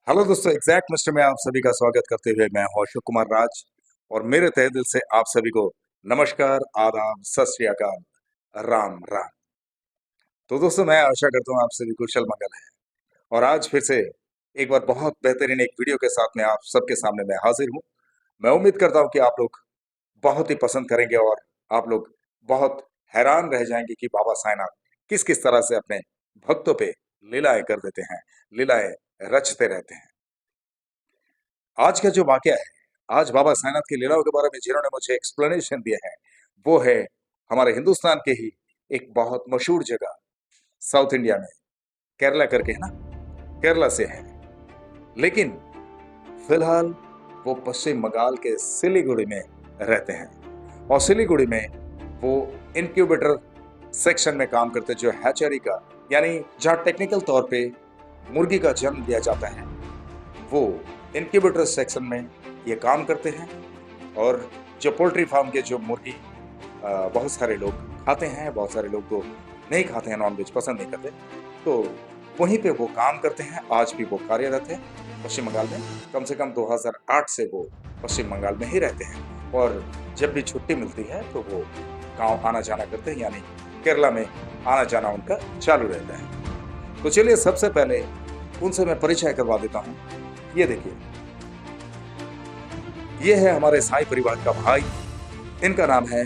Hello दोस्तों, exact mister में आप सभी का स्वागत करते हुए मैं हूं अशोक कुमार राज। और मेरे तहे दिल से आप सभी को नमस्कार, आदाब, सत श्री अकाल, राम राम। तो दोस्तों, मैं आशा करता हूं आप सभी कुशल मंगल है। और आज फिर से एक बार बहुत बेहतरीन एक वीडियो के साथ में आप सबके सामने मैं हाजिर हूं। मैं उम्मीद करता हूं कि आप लोग बहुत ही पसंद करेंगे और आप लोग बहुत हैरान रह जाएंगे कि बाबा साईनाथ किस किस तरह से अपने भक्तों पे लीलाएं कर देते हैं, लीलाएं रचते रहते हैं। आज का जो वाकया है, आज बाबा साईनाथ की लीलाओं के बारे में जिन्होंने मुझे एक्सप्लेनेशन दिया है, वो है हमारे हिंदुस्तान के ही एक बहुत मशहूर जगह, साउथ इंडिया में, केरला करके है ना, केरला से है। लेकिन फिलहाल वो पश्चिम बंगाल के सिलीगुड़ी में रहते हैं। और सिलीगुड़ी में वो इनक्यूबेटर सेक्शन में काम करते, जो हैचरी का, यानी जहाँ टेक्निकल तौर पे मुर्गी का जन्म दिया जाता है, वो इनक्यूबेटर सेक्शन में ये काम करते हैं। और जो पोल्ट्री फार्म के जो मुर्गी बहुत सारे लोग खाते हैं, बहुत सारे लोग तो नहीं खाते हैं, नॉनवेज पसंद नहीं करते, तो वहीं पे वो काम करते हैं। आज भी वो कार्यरत है पश्चिम बंगाल में। कम से कम 2008 से वो पश्चिम बंगाल में ही रहते हैं। और जब भी छुट्टी मिलती है तो वो गांव आना जाना करते हैं, यानी केरला में आना जाना उनका चालू रहता है। तो चलिए सबसे पहले उनसे मैं परिचय करवा देता हूँ। ये देखिए, ये है हमारे साई परिवार का भाई। इनका नाम है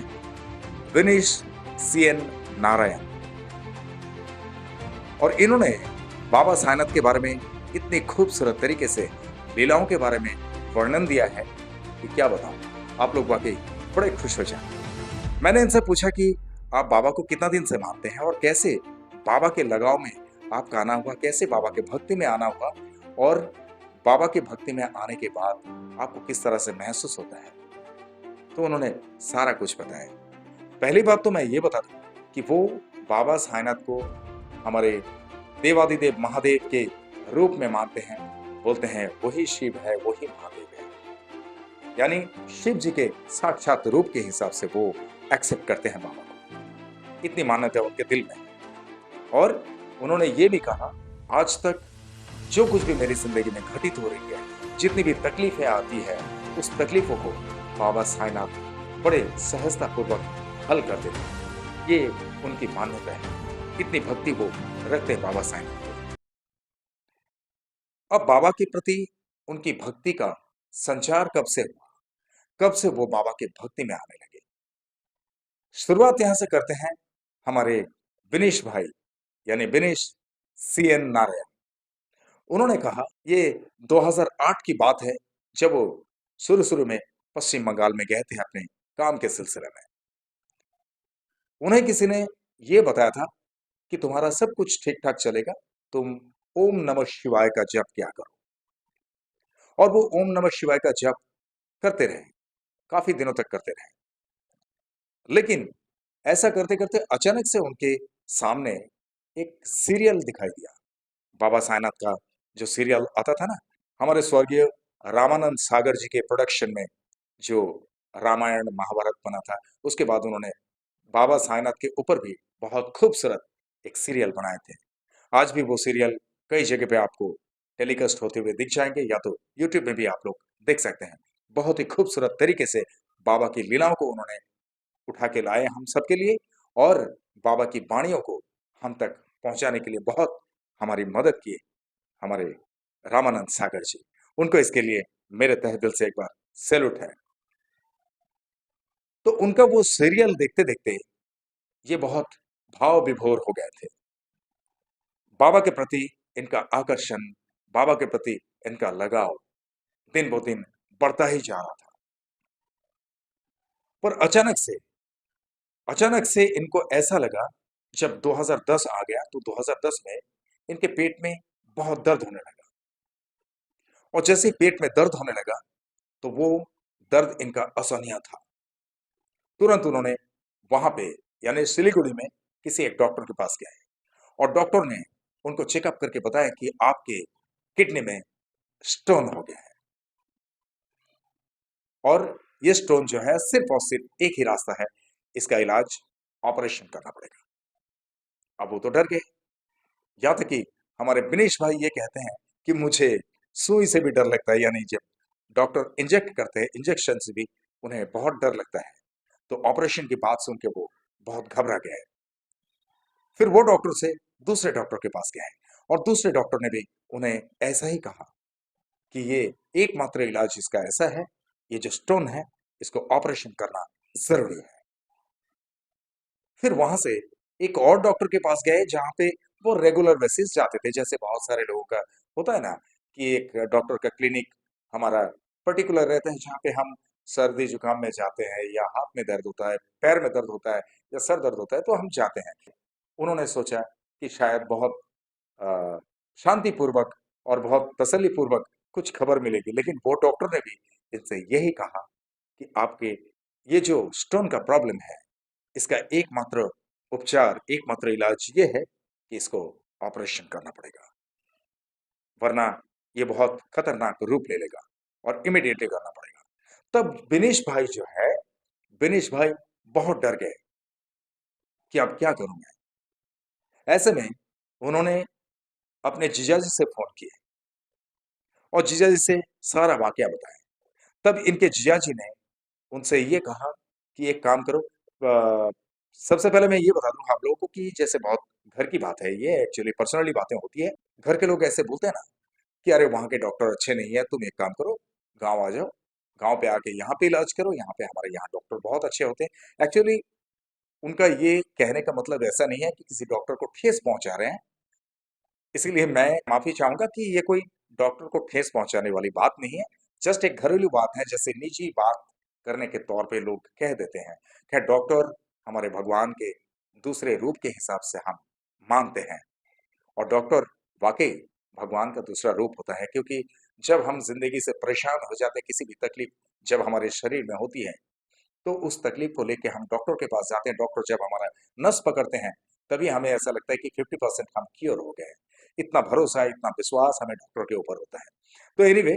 विनीश सीएन नारायण। और इन्होंने बाबा साईनाथ के बारे में इतनी खूबसूरत तरीके से लीलाओं के बारे में वर्णन दिया है कि क्या बताऊं, आप लोग वाकई बड़े खुश हो जाए। मैंने इनसे पूछा कि आप बाबा को कितना दिन से मानते हैं और कैसे बाबा के लगाव में आपका आना हुआ, कैसे बाबा के भक्ति में आना हुआ, और बाबा की भक्ति में आने के बाद आपको किस तरह से महसूस होता है। तो उन्होंने सारा कुछ बताया। पहली बात तो मैं ये बता दूं कि वो बाबा साईनाथ को हमारे देवादिदेव महादेव के रूप में मानते हैं। बोलते हैं वही शिव है, वही महादेव है, यानी शिव जी के साक्षात रूप के हिसाब से वो एक्सेप्ट करते हैं बाबा को। इतनी मान्यता उनके दिल में है। और उन्होंने ये भी कहा, आज तक जो कुछ भी मेरी जिंदगी में घटित हो रही है, जितनी भी तकलीफें आती है, उस तकलीफों को बाबा साईनाथ बड़े सहजता पूर्वक हल कर देते हैं। ये उनकी मान्यता है। इतनी भक्ति वो रखते हैं बाबा साईनाथ को। अब बाबा के प्रति उनकी भक्ति का संचार कब से हुआ, कब से वो बाबा के भक्ति में आने लगे, शुरुआत यहां से करते हैं हमारे विनीश भाई, यानी विनीश सीएन नारायण। उन्होंने कहा, ये 2008 की बात है, जब वो शुरू शुरू में पश्चिम बंगाल में गए थे अपने काम के सिलसिले में। उन्हें किसी ने ये बताया था कि तुम्हारा सब कुछ ठीक ठाक चलेगा, तुम ओम नमः शिवाय का जप किया करो। और वो ओम नमः शिवाय का जप करते रहे, काफी दिनों तक करते रहे। लेकिन ऐसा करते करते अचानक से उनके सामने एक सीरियल दिखाई दिया। बाबा साईनाथ का जो सीरियल आता था ना, हमारे स्वर्गीय रामानंद सागर जी के प्रोडक्शन में, जो रामायण महाभारत बना था, उसके बाद उन्होंने बाबा साईनाथ के ऊपर भी बहुत खूबसूरत एक सीरियल बनाए थे। आज भी वो सीरियल कई जगह पे आपको टेलीकास्ट होते हुए दिख जाएंगे, या तो यूट्यूब में भी आप लोग देख सकते हैं। बहुत ही खूबसूरत तरीके से बाबा की लीलाओं को उन्होंने उठा के लाए हम सबके लिए, और बाबा की वाणियों को हम तक पहुंचाने के लिए बहुत हमारी मदद की हमारे रामानंद सागर जी। उनको इसके लिए मेरे तहे दिल से एक बार सैल्यूट है। तो उनका वो सीरियल देखते देखते ये बहुत भाव विभोर हो गए थे। बाबा के प्रति इनका आकर्षण, बाबा के प्रति इनका लगाव दिन ब दिन बढ़ता ही जा रहा था। पर अचानक से इनको ऐसा लगा, जब 2010 आ गया तो 2010 में इनके पेट में बहुत दर्द होने लगा। और जैसे ही पेट में दर्द होने लगा, तो वो दर्द इनका असहनीय था। तुरंत उन्होंने वहां पे, यानी सिलीगुड़ी में, किसी एक डॉक्टर के पास गए। और डॉक्टर ने उनको चेकअप करके बताया कि आपके किडनी में स्टोन हो गया है, और ये स्टोन जो है, सिर्फ और सिर्फ एक ही रास्ता है, इसका इलाज ऑपरेशन करना पड़ेगा। अब वो तो डर गए। यहाँ तक कि हमारे विनेश भाई ये कहते हैं कि मुझे सुई से भी डर लगता है, यानी जब डॉक्टर इंजेक्ट करते हैं, इंजेक्शन से भी उन्हें बहुत डर लगता है। तो ऑपरेशन की बात सुन के वो बहुत घबरा गए। फिर वो डॉक्टर से दूसरे डॉक्टर के पास गए और दूसरे डॉक्टर ने भी उन्हें ऐसा ही कहा कि ये एकमात्र इलाज इसका ऐसा है, ये जो स्टोन है इसको ऑपरेशन करना जरूरी है। फिर वहां से एक और डॉक्टर के पास गए जहां पे वो रेगुलर बेसिस जाते थे, जैसे बहुत सारे लोगों का होता है ना कि एक डॉक्टर का क्लिनिक हमारा पर्टिकुलर रहता है जहाँ पे हम सर्दी जुकाम में जाते हैं, या हाथ में दर्द होता है, पैर में दर्द होता है, या सर दर्द होता है तो हम जाते हैं। उन्होंने सोचा कि शायद बहुत अ, शांतिपूर्वक और बहुत तसल्लीपूर्वक कुछ खबर मिलेगी, लेकिन वो डॉक्टर ने भी इनसे यही कहा कि आपके ये जो स्टोन का प्रॉब्लम है, इसका एकमात्र उपचार, एकमात्र इलाज ये है कि इसको ऑपरेशन करना पड़ेगा, वरना ये बहुत खतरनाक रूप ले लेगा और इमीडिएटली करना पड़ेगा। तब बिनेश भाई जो है, बिनेश भाई बहुत डर गए कि अब क्या करूं मैं। ऐसे में उन्होंने अपने जीजाजी से फोन किए और जीजाजी से सारा वाकया बताया। तब इनके जीजाजी ने उनसे ये कहा कि एक काम करो, सबसे पहले मैं ये बता दूं आप लोगों को कि जैसे बहुत घर की बात है, ये एक्चुअली पर्सनली बातें होती है। घर के लोग ऐसे बोलते हैं ना कि अरे वहां के डॉक्टर अच्छे नहीं है, तुम एक काम करो, गांव आ जाओ, गांव पे आके यहाँ पे इलाज करो, यहाँ पे हमारे यहाँ डॉक्टर बहुत अच्छे होते हैं। एक्चुअली उनका ये कहने का मतलब ऐसा नहीं है कि किसी डॉक्टर को ठेस पहुंचा रहे हैं। इसीलिए मैं माफी चाहूंगा कि ये कोई डॉक्टर को ठेस पहुंचाने वाली बात नहीं है। जस्ट एक घरेलू बात है, जैसे निजी बात करने के तौर पे लोग कह देते हैं। खैर, डॉक्टर हमारे भगवान के दूसरे रूप के हिसाब से हम मानते हैं, और डॉक्टर वाकई भगवान का दूसरा रूप होता है, क्योंकि जब हम जिंदगी से परेशान हो जाते हैं, किसी भी तकलीफ जब हमारे शरीर में होती है, तो उस तकलीफ को लेके हम डॉक्टर के पास जाते हैं। डॉक्टर जब हमारा नस पकड़ते हैं, तभी हमें ऐसा लगता है कि 50% हम क्योर हो गए हैं। इतना भरोसा, इतना विश्वास हमें डॉक्टर के ऊपर होता है। तो एनीवे,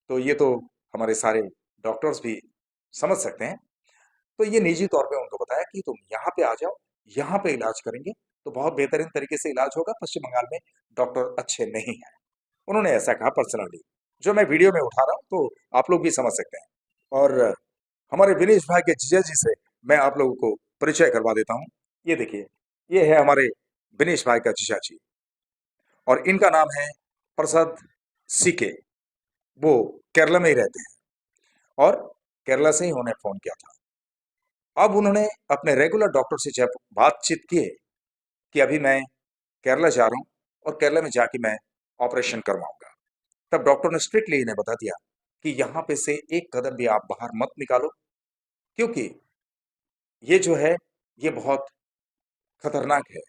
तो ये तो हमारे सारे डॉक्टर्स भी समझ सकते हैं। तो ये निजी तौर पे उनको बताया कि तुम यहाँ पे आ जाओ, यहाँ पे इलाज करेंगे तो बहुत बेहतरीन तरीके से इलाज होगा। पश्चिम बंगाल में डॉक्टर अच्छे नहीं हैं, उन्होंने ऐसा कहा पर्सनली, जो मैं वीडियो में उठा रहा हूँ तो आप लोग भी समझ सकते हैं। और हमारे विनेश भाई के जीजा जी से मैं आप लोगों को परिचय करवा देता हूँ। ये देखिए, ये है हमारे विनेश भाई का जीजा जी, और इनका नाम है प्रसाद सीके। वो केरला में ही रहते हैं, और केरला से ही उन्हें फोन किया था। अब उन्होंने अपने रेगुलर डॉक्टर से जब बातचीत की कि अभी मैं केरला जा रहा हूँ और केरला में जाके मैं ऑपरेशन करवाऊंगा, तब डॉक्टर ने स्ट्रिक्टली इन्हें बता दिया कि यहाँ पे से एक कदम भी आप बाहर मत निकालो, क्योंकि ये जो है ये बहुत खतरनाक है।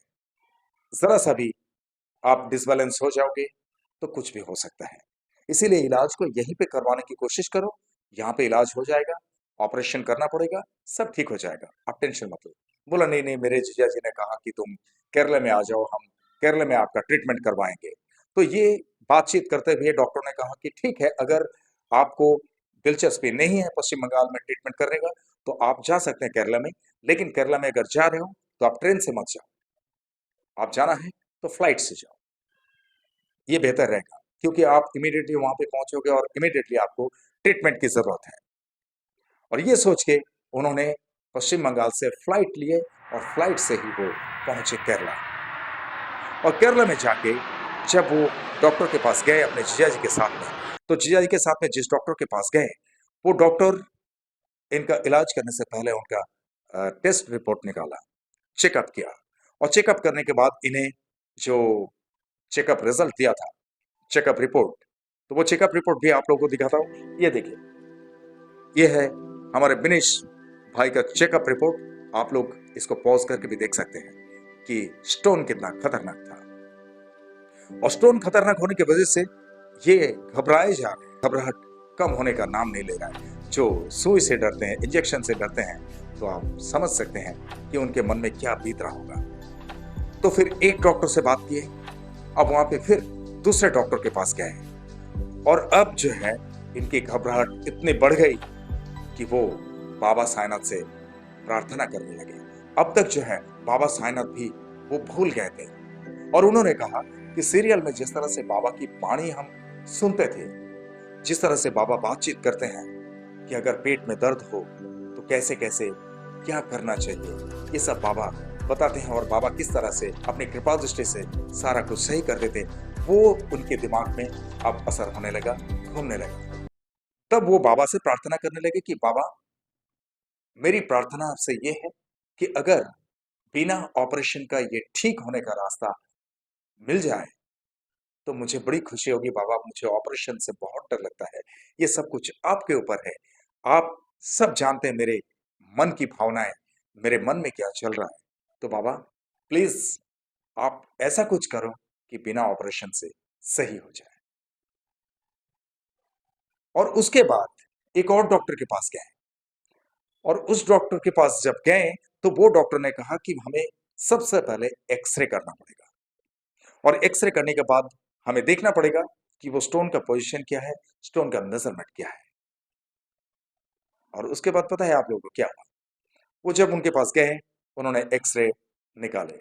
जरा सा भी आप डिसबैलेंस हो जाओगे तो कुछ भी हो सकता है। इसीलिए इलाज को यहीं पे करवाने की कोशिश करो, यहाँ पे इलाज हो जाएगा, ऑपरेशन करना पड़ेगा, सब ठीक हो जाएगा, आप टेंशन मत लो। बोला नहीं नहीं, मेरे जीजा जी ने कहा कि तुम केरला में आ जाओ, हम केरला में आपका ट्रीटमेंट करवाएंगे। तो ये बातचीत करते हुए डॉक्टर ने कहा कि ठीक है, अगर आपको दिलचस्पी नहीं है पश्चिम बंगाल में ट्रीटमेंट करने का, तो आप जा सकते हैं केरला में। लेकिन केरला में अगर जा रहे हो तो आप ट्रेन से मत जाओ, आप जाना है तो फ्लाइट से जाओ, ये बेहतर रहेगा, क्योंकि आप इमीडिएटली वहां पे पहुंचोगे और इमीडिएटली आपको ट्रीटमेंट की जरूरत है। और ये सोच के उन्होंने पश्चिम बंगाल से फ्लाइट लिए और फ्लाइट से ही वो पहुंचे केरला। और केरला में जाके जब वो डॉक्टर के पास गए अपने जीजा जी के साथ में, तो जीजा जी के साथ में जिस डॉक्टर के पास गए, वो डॉक्टर इनका इलाज करने से पहले उनका टेस्ट रिपोर्ट निकाला, चेकअप किया, और चेकअप करने के बाद इन्हें जो चेकअप रिजल्ट दिया था, चेकअप रिपोर्ट, तो वो चेकअप रिपोर्ट भी आप लोगों को दिखाता हूँ। ये देखिए, ये है हमारे बिनेश भाई का चेकअप रिपोर्ट। आप लोग इसको पॉज करके भी देख सकते हैं कि स्टोन कितना खतरनाक था। और स्टोन खतरनाक होने की वजह से ये घबराए जा रहे हैं, घबराहट कम होने का नाम नहीं ले रहा है। जो सुई से डरते हैं, इंजेक्शन से डरते हैं, तो आप समझ सकते हैं कि उनके मन में क्या बीत रहा होगा। तो फिर एक डॉक्टर से बात की, अब वहां पे फिर दूसरे डॉक्टर के पास गए, और अब जो है इनकी घबराहट इतनी बढ़ गई कि वो बाबा साईनाथ से प्रार्थना करने लगे। अब तक जो है बाबा साईनाथ भी वो भूल गए थे, और उन्होंने कहा कि सीरियल में जिस तरह से बाबा की वाणी हम सुनते थे, जिस तरह से बाबा बातचीत करते हैं कि अगर पेट में दर्द हो तो कैसे कैसे क्या करना चाहिए, ये सब बाबा बताते हैं। और बाबा किस तरह से अपनी कृपा दृष्टि से सारा कुछ सही कर देते, वो उनके दिमाग में अब असर होने लगा, घूमने लगा। तब वो बाबा से प्रार्थना करने लगे कि बाबा, मेरी प्रार्थना आपसे ये है कि अगर बिना ऑपरेशन का ये ठीक होने का रास्ता मिल जाए तो मुझे बड़ी खुशी होगी बाबा। मुझे ऑपरेशन से बहुत डर लगता है, ये सब कुछ आपके ऊपर है। आप सब जानते हैं मेरे मन की भावनाएं, मेरे मन में क्या चल रहा है। तो बाबा प्लीज आप ऐसा कुछ करो कि बिना ऑपरेशन से सही हो जाए। और उसके बाद एक और डॉक्टर के पास गए, और उस डॉक्टर के पास जब गए तो वो डॉक्टर ने कहा कि हमें सबसे पहले एक्सरे करना पड़ेगा, और एक्सरे करने के बाद हमें देखना पड़ेगा कि वो स्टोन का पोजीशन क्या है, स्टोन का मेजरमेंट क्या है। और उसके बाद पता है आप लोगों को क्या हुआ? वो जब उनके पास गए, उन्होंने एक्सरे निकाले,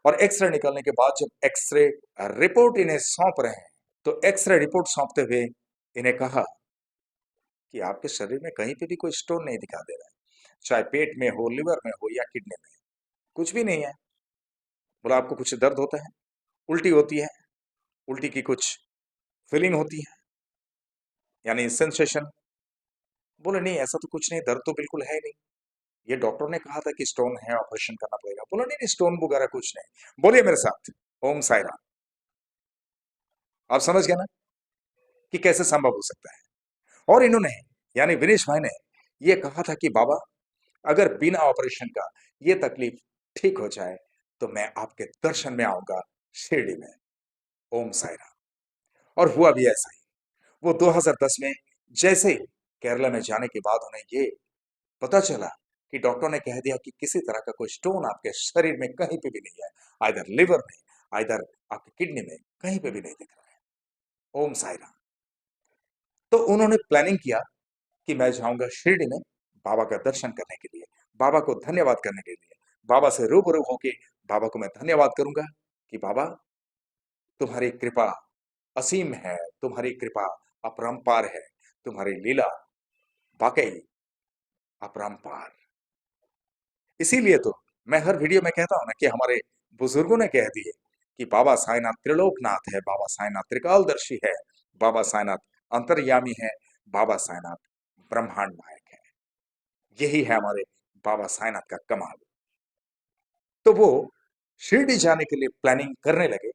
और एक्सरे निकालने के बाद जब एक्सरे रिपोर्ट इन्हें सौंप रहे हैं, तो एक्सरे रिपोर्ट सौंपते हुए इन्हें कहा कि आपके शरीर में कहीं पे भी कोई स्टोन नहीं दिखा दे रहा है, चाहे पेट में हो, लिवर में हो या किडनी में, कुछ भी नहीं है। बोला आपको कुछ दर्द होता है, उल्टी होती है, उल्टी की कुछ फीलिंग होती है, यानी सेंसेशन? बोले नहीं ऐसा तो कुछ नहीं, दर्द तो बिल्कुल है नहीं। ये डॉक्टर ने कहा था कि स्टोन है, ऑपरेशन करना पड़ेगा। बोला नहीं नहीं, स्टोन वगैरह कुछ नहीं। बोलिए मेरे साथ, ओम साई राम। आप समझ गए ना कि कैसे संभव हो सकता है। और इन्होंने, यानी विनेश भाई ने ये कहा था कि बाबा अगर बिना ऑपरेशन का ये तकलीफ ठीक हो जाए तो मैं आपके दर्शन में आऊंगा शिरडी में। ओम साई राम। और हुआ भी ऐसा ही। वो 2010 में जैसे ही केरला में जाने के बाद उन्हें ये पता चला कि डॉक्टर ने कह दिया कि किसी तरह का कोई स्टोन आपके शरीर में कहीं पे भी नहीं है, आइदर लिवर में, आइदर आपकी किडनी में, कहीं पे भी नहीं दिख रहा है। ओम साई राम। तो उन्होंने प्लानिंग किया कि मैं जाऊंगा शिरडी में बाबा का दर्शन करने के लिए, बाबा को धन्यवाद करने के लिए, बाबा से रूबरू होके बाबा को मैं धन्यवाद करूंगा कि बाबा तुम्हारी कृपा असीम है, तुम्हारी कृपा अपरंपार है, तुम्हारी लीला वाकई अपरंपार। इसीलिए तो मैं हर वीडियो में कहता हूं ना कि हमारे बुजुर्गों ने कह दिए कि बाबा साईनाथ त्रिलोकनाथ है, बाबा साईनाथ त्रिकालदर्शी है, बाबा साईनाथ अंतर्यामी है, बाबा साईनाथ ब्रह्मांड नायक है। यही है हमारे बाबा साईनाथ का कमाल। तो वो शिरडी जाने के लिए प्लानिंग करने लगे,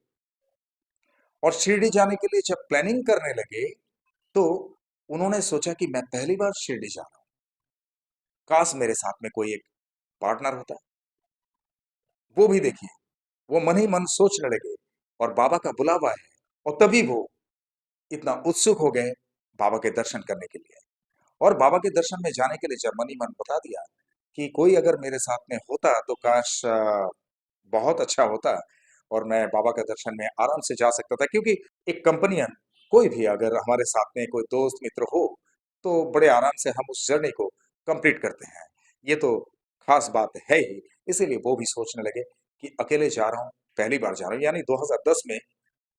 और शिरडी जाने के लिए जब प्लानिंग करने लगे तो उन्होंने सोचा कि मैं पहली बार शिरडी जा रहा हूं, काश मेरे साथ में कोई एक पार्टनर होता। वो भी देखिए, वो मन ही मन सोचने लगे, और बाबा का बुलावा है, और तभी वो इतना उत्सुक हो गए बाबा के दर्शन करने के लिए। और बाबा के दर्शन में जाने के लिए जब मन ही मन बता दिया कि कोई अगर मेरे साथ में होता तो काश बहुत अच्छा होता, और मैं बाबा का दर्शन में आराम से जा सकता था। क्योंकि एक कंपनियन, कोई भी अगर हमारे साथ में कोई दोस्त मित्र हो तो बड़े आराम से हम उस जर्नी को कंप्लीट करते हैं, ये तो खास बात है ही। इसीलिए वो भी सोचने लगे कि अकेले जा रहा हूँ, पहली बार जा रहा हूँ, यानी 2010 में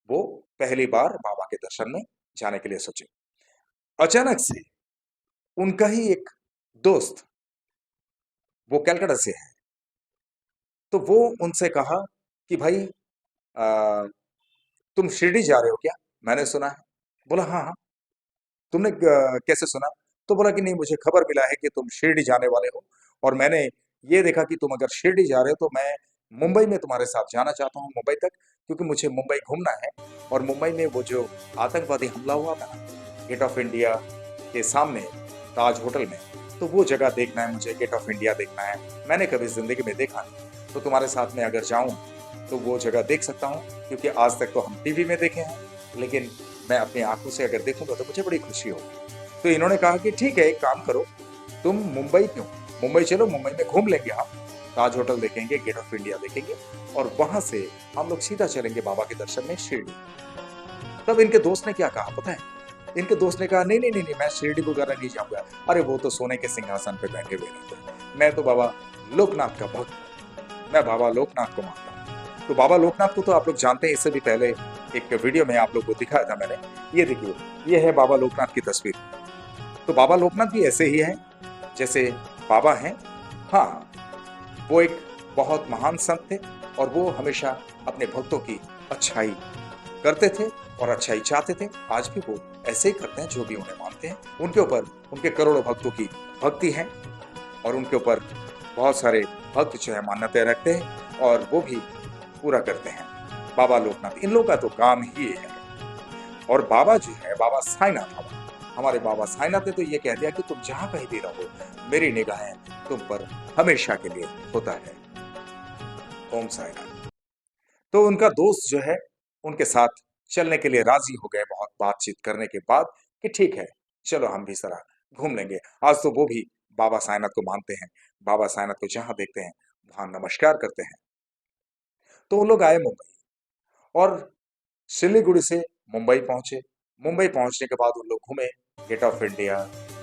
वो पहली बार बाबा के दर्शन में जाने के लिए सोचे। अचानक से उनका ही एक दोस्त, वो कलकत्ता से है, तो वो उनसे कहा कि भाई तुम शिरडी जा रहे हो क्या, मैंने सुना है। बोला हाँ हाँ। तुमने कैसे सुना? तो बोला कि नहीं, मुझे खबर मिला है कि तुम शिरडी जाने वाले हो, और मैंने ये देखा कि तुम अगर शिरडी जा रहे हो तो मैं मुंबई में तुम्हारे साथ जाना चाहता हूँ, मुंबई तक, क्योंकि मुझे मुंबई घूमना है। और मुंबई में वो जो आतंकवादी हमला हुआ था ना, गेट ऑफ इंडिया के सामने ताज होटल में, तो वो जगह देखना है मुझे, गेट ऑफ इंडिया देखना है। मैंने कभी जिंदगी में देखा नहीं, तो तुम्हारे साथ में अगर जाऊं तो वो जगह देख सकता हूँ, क्योंकि आज तक तो हम टीवी में देखे हैं, लेकिन मैं अपनी आंखों से अगर देखूंगा तो मुझे बड़ी खुशी होगी। तो इन्होंने कहा कि ठीक है, एक काम करो, तुम मुंबई क्यों, मुंबई चलो, मुंबई में घूम लेंगे हम, ताज होटल देखेंगे, गेट ऑफ इंडिया देखेंगे, और वहां से हम लोग सीधा चलेंगे बाबा के दर्शन में शिरडी। तब इनके दोस्त ने क्या कहा पता है? इनके दोस्त ने कहा नहीं नहीं नहीं नहीं, मैं शिरडी वगैरह नहीं जाऊंगा, अरे वो तो सोने के सिंहासन पे बैठे हुए रहते हैं, मैं तो बाबा लोकनाथ का भक्त हूं, मैं बाबा लोकनाथ को मानता हूं। तो बाबा लोकनाथ को तो आप लोग जानते हैं, इससे भी पहले एक वीडियो में आप लोग को दिखाया था मैंने। ये देखिए, ये है बाबा लोकनाथ की तस्वीर। तो बाबा लोकनाथ भी ऐसे ही हैं जैसे बाबा हैं। हाँ, वो एक बहुत महान संत थे और वो हमेशा अपने भक्तों की अच्छाई करते थे और अच्छाई चाहते थे। आज भी वो ऐसे ही करते हैं, जो भी उन्हें मानते हैं। उनके ऊपर उनके करोड़ों भक्तों की भक्ति है और उनके ऊपर बहुत सारे भक्त जो है मान्यताएं रखते हैं और वो भी पूरा करते हैं। बाबा लोकनाथ, इन लोगों का तो काम ही ये है। और बाबा जो है, बाबा साईनाथ, हमारे बाबा साईनाथ ने तो ये कह दिया कि तुम जहां कहीं भी रहो, मेरी निगाहें तुम पर हमेशा के लिए होता है। ओम साईनाथ। तो उनका दोस्त जो है उनके साथ चलने के लिए राजी हो गए, बहुत बातचीत करने के बाद, कि ठीक है, चलो हम भी जरा घूम लेंगे। आज तो वो भी बाबा साईनाथ को मानते हैं। बाबा साईनाथ को जहां देखते हैं वहां नमस्कार करते हैं। तो वो लोग आए मुंबई और सिलीगुड़ी से मुंबई पहुंचे। मुंबई पहुंचने के बाद उन लोग घूमे Gate of India,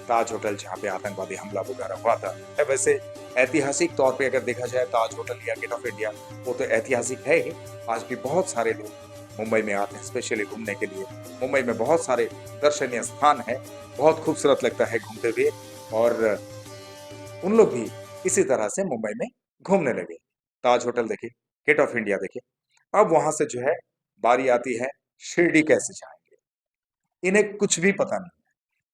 Taj hotel जहां पे आतंकवादी हमला वगैरह हुआ था। वैसे ऐतिहासिक तौर पे अगर देखा जाए, ताज होटल या गेट ऑफ इंडिया, वो तो ऐतिहासिक है ही। आज भी बहुत सारे लोग मुंबई में आते हैं स्पेशली घूमने के लिए। मुंबई में बहुत सारे दर्शनीय स्थान है, बहुत खूबसूरत लगता है घूमते हुए। और उन लोग भी इसी तरह से मुंबई में घूमने लगे। ताज होटल देखे, गेट ऑफ इंडिया देखे। अब वहां से जो है बारी आती है शिरडी कैसे जाएंगे। इन्हें कुछ भी पता नहीं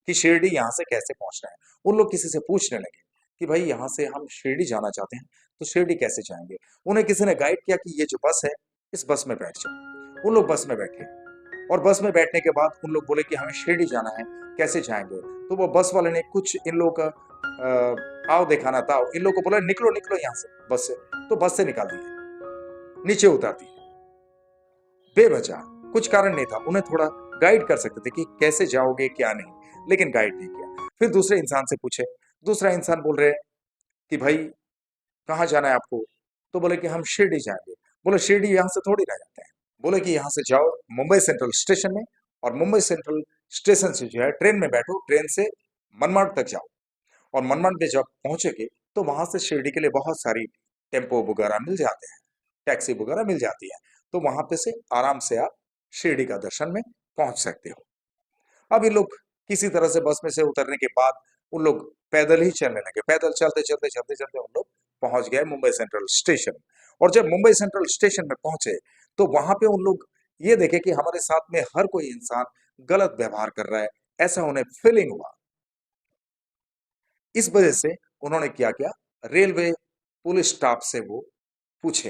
कि शिरडी यहाँ से कैसे पहुंचना है। उन लोग किसी से पूछने लगे कि भाई यहाँ से हम शिरडी जाना चाहते हैं, तो शिरडी कैसे जाएंगे। उन्हें किसी ने गाइड किया कि ये जो बस है, इस बस में बैठ जाओ। उन लोग बस में बैठे और बस में बैठने के बाद उन लोग बोले कि हमें शिरडी जाना है, कैसे जाएंगे। तो वो बस वाले ने कुछ इन लोगों का आओ दिखाना था, इन लोगों को बोला निकलो निकलो यहाँ से बस से। तो बस से निकाल दिए, नीचे उतार दिए बेवजह। कुछ कारण नहीं था, उन्हें थोड़ा गाइड कर सकते थे कि कैसे जाओगे क्या नहीं, लेकिन गाइड नहीं किया। फिर दूसरे इंसान से पूछे, दूसरा इंसान बोल रहे कि भाई कहाँ जाना है आपको। तो बोले कि हम शिरडी जाएंगे। बोले शिरडी यहाँ से थोड़ी रह जाते हैं। बोले कि यहाँ से जाओ मुंबई सेंट्रल स्टेशन में, और मुंबई सेंट्रल स्टेशन से जो है ट्रेन में बैठो, ट्रेन से मनमाड तक जाओ। और मनमाड में जब पहुंचेगे तो वहां से शिरडी के लिए बहुत सारी टेम्पो वगैरह मिल जाते हैं, टैक्सी वगैरह मिल जाती है। तो वहां पे से आराम से आप शिरडी का दर्शन में पहुंच सकते हो। अब ये लोग किसी तरह से बस में से उतरने के बाद उन लोग पैदल ही चलने लगे। पैदल चलते चलते चलते चलते उन लोग पहुंच गए मुंबई सेंट्रल स्टेशन। और जब मुंबई सेंट्रल स्टेशन में पहुंचे तो वहां पे उन लोग ये देखे कि हमारे साथ में हर कोई इंसान गलत व्यवहार कर रहा है, ऐसा उन्हें फीलिंग हुआ। इस वजह से उन्होंने क्या किया, रेलवे पुलिस स्टाफ से वो पूछे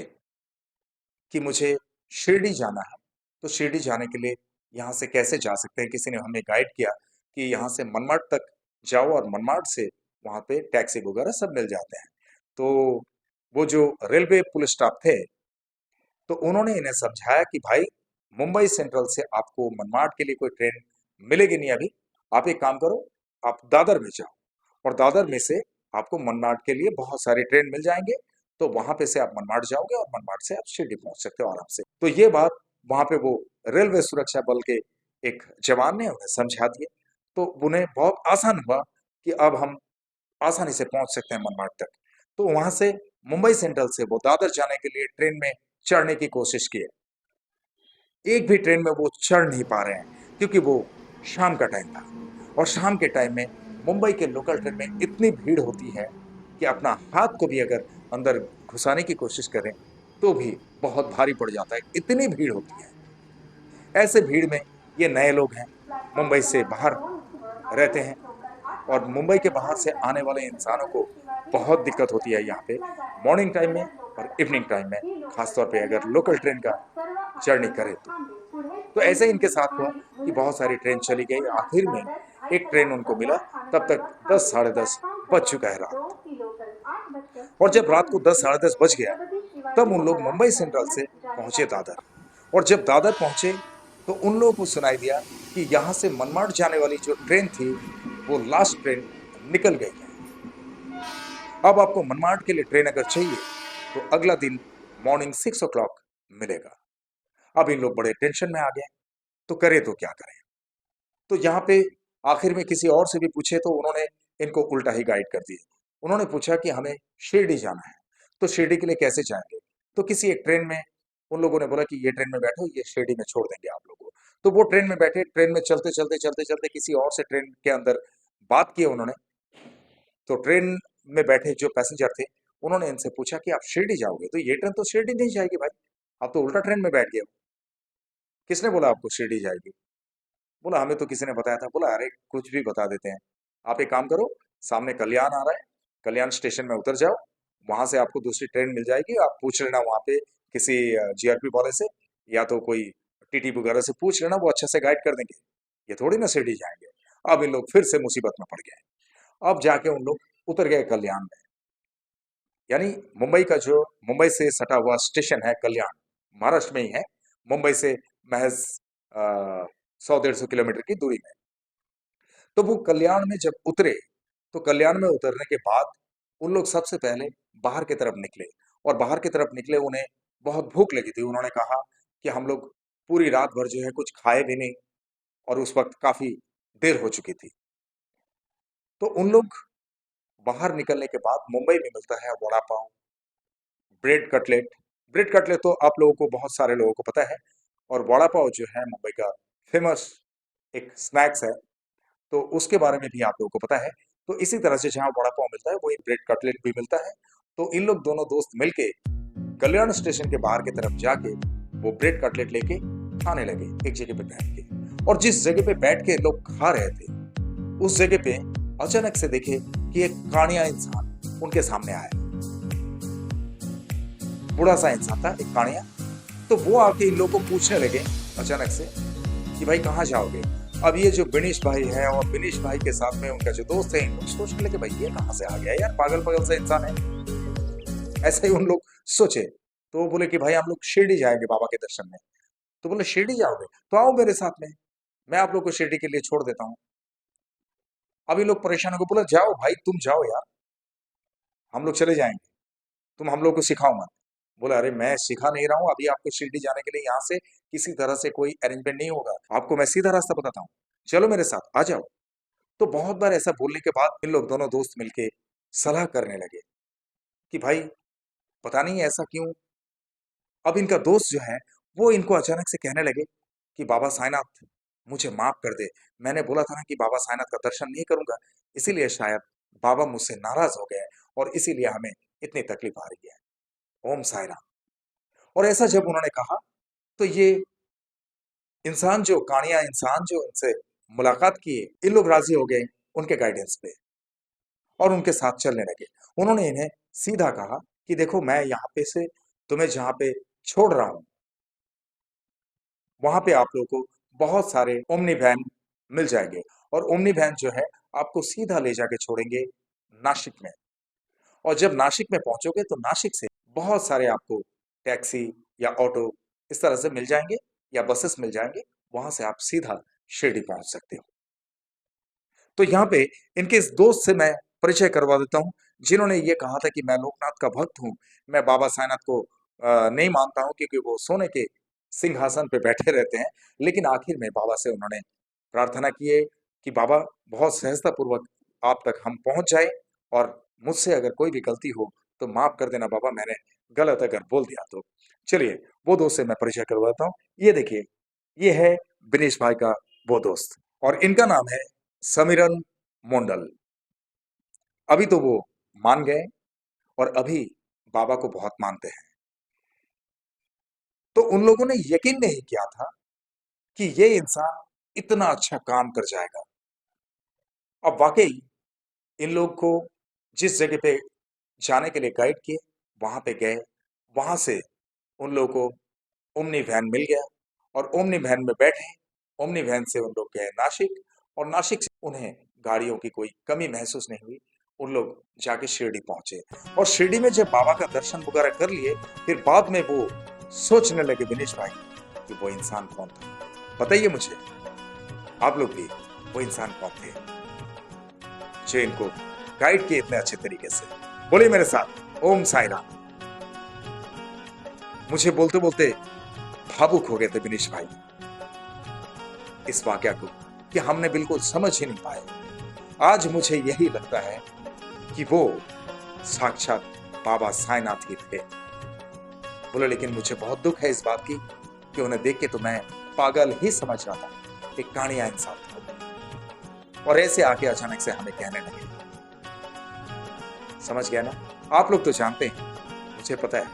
कि मुझे शिरडी जाना है, तो शिरडी जाने के लिए यहाँ से कैसे जा सकते हैं। किसी ने हमें गाइड किया कि यहाँ से मनमाड तक जाओ और मनमाड से वहाँ पे टैक्सी वगैरह सब मिल जाते हैं। तो वो जो रेलवे पुलिस स्टाफ थे, तो उन्होंने इन्हें समझाया कि भाई मुंबई सेंट्रल से आपको मनमाड के लिए कोई ट्रेन मिलेगी नहीं अभी। आप एक काम करो, आप दादर में जाओ और दादर में से आपको मनमाड के लिए बहुत सारे ट्रेन मिल जाएंगे। तो वहां पे से आप मनमाड जाओगे और मनमाड से आप शिरडी पहुंच सकते हो आराम से। तो ये बात वहां पे वो रेलवे सुरक्षा बल के एक जवान ने उन्हें समझा दिए। तो उन्हें बहुत आसान हुआ कि अब हम आसानी से पहुंच सकते हैं मनमाड तक। तो वहां से मुंबई सेंट्रल से वो दादर जाने के लिए ट्रेन में चढ़ने की कोशिश की। एक भी ट्रेन में वो चढ़ नहीं पा रहे हैं क्योंकि वो शाम का टाइम था। और शाम के टाइम में मुंबई के लोकल ट्रेन में इतनी भीड़ होती है कि अपना हाथ को भी अगर अंदर घुसाने की कोशिश करें तो भी बहुत भारी पड़ जाता है, इतनी भीड़ होती है। ऐसे भीड़ में ये नए लोग हैं, मुंबई से बाहर रहते हैं और मुंबई के बाहर से आने वाले इंसानों को बहुत दिक्कत होती है यहाँ पे मॉर्निंग टाइम में और इवनिंग टाइम में, खासतौर पे अगर लोकल ट्रेन का जर्नी करें तो ऐसे ही इनके साथ हुआ कि बहुत सारी ट्रेन चली गई। आखिर में एक ट्रेन उनको मिला, तब तक 10 साढ़े 10 बज चुका है रात। और जब रात को 10 साढ़े 10 बज गया तब उन लोग मुंबई सेंट्रल से पहुंचे दादर। और जब दादर पहुंचे तो उन लोगों को सुनाई दिया कि यहाँ से मनमाड जाने वाली जो ट्रेन थी वो लास्ट ट्रेन निकल गई है। अब आपको मनमाड के लिए ट्रेन अगर चाहिए तो अगला दिन मॉर्निंग 6 o'clock मिलेगा। अब इन लोग बड़े टेंशन में आ गए, तो करें तो क्या करें। तो यहाँ पे आखिर में किसी और से भी पूछे तो उन्होंने इनको उल्टा ही गाइड कर दिया। उन्होंने पूछा कि हमें शिरडी जाना है, तो शिरडी के लिए कैसे जाएंगे। तो किसी एक ट्रेन में उन लोगों ने बोला कि ये ट्रेन में बैठो, ये शिरडी में छोड़ देंगे आप लोगों को। तो वो ट्रेन में बैठे, ट्रेन में चलते चलते चलते चलते किसी और से ट्रेन के अंदर बात की उन्होंने। तो ट्रेन में बैठे जो पैसेंजर थे, उन्होंने इनसे पूछा कि आप शिरडी जाओगे? तो ये ट्रेन तो शिरडी नहीं जाएगी भाई, आप तो उल्टा ट्रेन में बैठ गए हो। किसने बोला आपको शिरडी जाएगी? बोला हमें तो किसी ने बताया था। बोला अरे कुछ भी बता देते हैं। आप एक काम करो, सामने कल्याण आ रहा है, कल्याण स्टेशन में उतर जाओ, वहां से आपको दूसरी ट्रेन मिल जाएगी। आप पूछ लेना वहां पे किसी जीआरपी वाले से, या तो कोई टीटी वगैरह से पूछ लेना, वो अच्छे से गाइड कर देंगे। ये थोड़ी ना शिरडी जाएंगे। अब इन लोग फिर से मुसीबत में पड़ गए। अब जाके उन लोग उतर गए कल्याण में। यानी मुंबई का जो मुंबई से सटा हुआ स्टेशन है कल्याण, महाराष्ट्र में ही है, मुंबई से महज 100-150 किलोमीटर की दूरी में। तो वो कल्याण में जब उतरे, तो कल्याण में उतरने के बाद उन लोग सबसे पहले बाहर की तरफ निकले। और बाहर की तरफ निकले, उन्हें बहुत भूख लगी थी। उन्होंने कहा कि हम लोग पूरी रात भर जो है कुछ खाए भी नहीं, और उस वक्त काफी देर हो चुकी थी। तो उन लोग बाहर निकलने के बाद मुंबई में मिलता है vada pav, bread cutlet. Bread cutlet तो आप लोगों को, बहुत सारे लोगों को पता है। और वड़ा पाव जो है मुंबई का फेमस एक स्नैक्स है, तो उसके बारे में भी आप लोगों को पता है। तो इसी तरह से जहाँ वड़ा पाव मिलता है, वही ब्रेड कटलेट भी मिलता है। तो इन लोग दोनों दोस्त मिलके कल्याण स्टेशन के बाहर की तरफ जाके वो ब्रेड कटलेट लेके खाने लगे, एक जगह पे बैठ के। और जिस जगह पे बैठ के लोग खा रहे थे, उस जगह पे अचानक से देखे कि एक कानिया इंसान उनके सामने आया। बूढ़ा सा इंसान था, एक कानिया। तो वो आके इन लोगों को पूछने लगे अचानक से कि भाई कहाँ जाओगे? अब ये जो बिनीश भाई है, और बिनीश भाई के साथ में उनका जो दोस्त है, इन लोग सोचने लगे भाई ये कहाँ से आ गया यार, पागल पागल सा इंसान है। ऐसे ही उन लोग सोचे। तो वो बोले कि भाई हम लोग शिरडी जाएंगे बाबा के दर्शन में। तो बोले शिरडी जाओगे? तो आओ मेरे साथ में, मैं आप लोग को शिरडी के लिए छोड़ देता हूँ। अभी लोग परेशान हो गए, बोला जाओ भाई तुम जाओ यार, हम लोग चले जाएंगे, तुम हम लोग को सिखाओ मत। बोला अरे मैं सिखा नहीं रहा हूँ, अभी आपको शिरडी जाने के लिए यहाँ से किसी तरह से कोई अरेंजमेंट नहीं होगा, आपको मैं सीधा रास्ता बताता हूँ, चलो मेरे साथ आ जाओ। तो बहुत बार ऐसा बोलने के बाद इन लोग दोनों दोस्त मिलके सलाह करने लगे कि भाई पता नहीं ऐसा क्यों। अब इनका दोस्त जो है, वो इनको अचानक से कहने लगे कि बाबा साईनाथ मुझे माफ कर दे, मैंने बोला था ना कि बाबा साईनाथ का दर्शन नहीं करूंगा, इसीलिए शायद बाबा मुझसे नाराज हो गए, और इसीलिए हमें इतनी तकलीफ आ रही है। ओम साई राम। और ऐसा जब उन्होंने कहा, तो ये इंसान जो कानिया इंसान जो उनसे मुलाकात किए, इन लोग राजी हो गए उनके गाइडेंस पे, और उनके साथ चलने लगे। उन्होंने इन्हें सीधा कहा कि देखो मैं यहाँ पे से तुम्हें जहाँ पे छोड़ रहा हूँ, वहां पे आप लोगों को बहुत सारे ओमनी वैन मिल जाएंगे, और ओमनी वैन जो है आपको सीधा ले जाके छोड़ेंगे नासिक में। और जब नासिक में पहुंचोगे, तो नासिक से बहुत सारे आपको टैक्सी या ऑटो इस तरह से मिल जाएंगे, या बसेस मिल जाएंगे, वहां से आप सीधा शिरडी पहुंच सकते हो। तो यहाँ पे इनके इस दोस्त से मैं परिचय करवा देता हूँ, जिन्होंने ये कहा था कि मैं लोकनाथ का भक्त हूँ, मैं बाबा साईनाथ को नहीं मानता हूँ, क्योंकि वो सोने के सिंहासन पे बैठे रहते हैं। लेकिन आखिर में बाबा से उन्होंने प्रार्थना की है कि बाबा बहुत सहजता पूर्वक आप तक हम पहुंच जाए, और मुझसे अगर कोई भी गलती हो तो माफ कर देना बाबा, मैंने गलत अगर बोल दिया तो। चलिए वो दोस्त से मैं परिचय करवाता हूँ। ये देखिए, ये है बिनेश भाई का वो दोस्त, और इनका नाम है समीरन मोंडल। अभी तो वो मान गए, और अभी बाबा को बहुत मानते हैं। तो उन लोगों ने यकीन नहीं किया था कि ये इंसान इतना अच्छा काम कर जाएगा। अब वाकई इन लोग को जिस जगह पे जाने के लिए गाइड किए, वहां पे गए, वहां से उन लोगों को ओमनी वैन मिल गया, और ओमनी वैन में बैठे, ओमनी वैन से उन लोग गए नासिक, और नासिक से उन्हें गाड़ियों की कोई कमी महसूस नहीं हुई। उन लोग जाके शिरडी पहुंचे, और शिरडी में जब बाबा का दर्शन वगैरह कर लिए, फिर बाद में वो सोचने लगे विनेश भाई कि वो इंसान कौन था। बताइए मुझे, आप लोग भी, वो इंसान कौन थे जो इनको गाइड किए इतने अच्छे तरीके से? बोलिए मेरे साथ, ओम साई राम। मुझे बोलते बोलते भावुक हो गए थे विनेश भाई इस वाकया को, कि हमने बिल्कुल समझ ही नहीं पाए। आज मुझे यही लगता है कि वो साक्षात बाबा साईनाथ ही थे। बोले लेकिन मुझे बहुत दुख है इस बात की कि उन्हें देख के तो मैं पागल ही समझ रहा था, एक कानिया इंसान था। और ऐसे आके अचानक से हमें कहने लगे, समझ गया ना? आप लोग तो जानते हैं, मुझे पता है,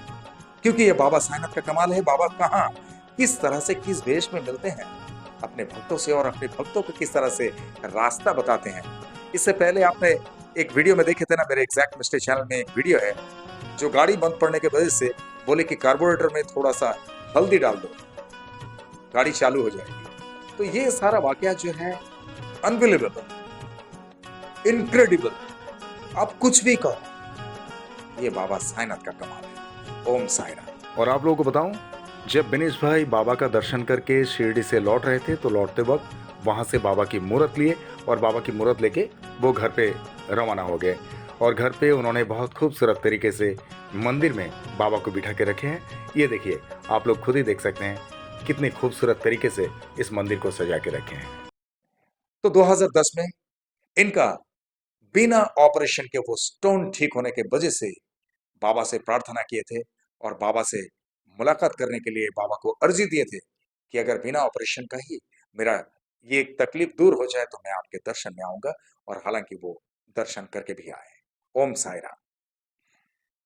क्योंकि ये बाबा साईनाथ का कमाल है। बाबा कहाँ, किस तरह से, किस वेश में मिलते हैं अपने भक्तों से, और अपने भक्तों को किस तरह से रास्ता बताते हैं। इससे पहले आपने एक वीडियो में देखे थे ना, मेरे एग्जैक्ट मिस्टर चैनल में एक वीडियो है, जो गाड़ी बंद पड़ने के वजह से बोले कि कार्बोरेटर में थोड़ा सा हल्दी डाल दो, गाड़ी चालू हो जाएगी। तो ये सारा वाकया जो है, अनबिलीवेबल, इनक्रेडिबल, आप कुछ भी कहो, ये बाबा साईनाथ का कमाल है। ओम साई राम। और आप लोगों को बताऊं, जब बिनेश भाई बाबा का दर्शन करके शिरडी से लौट रहे थे, तो लौटते वक्त वहां से बाबा की मूर्त लिए और बाबा की मूर्त लेके वो घर पे रवाना हो गए। और घर पे उन्होंने बहुत खूबसूरत तरीके से मंदिर में बाबा को बिठा के रखे हैं। ये देखिए, आप लोग खुद ही देख सकते हैं कितने खूबसूरत तरीके से इस मंदिर को सजा के रखे हैं। तो 2010 में इनका बिना ऑपरेशन के वो स्टोन ठीक होने के वजह से बाबा से प्रार्थना किए थे, और बाबा से मुलाकात करने के लिए बाबा को अर्जी दिए थे कि अगर बिना ऑपरेशन का ही मेरा ये तकलीफ दूर हो जाए तो मैं आपके दर्शन में आऊंगा। और हालांकि वो दर्शन करके भी आए। ओम साई राम।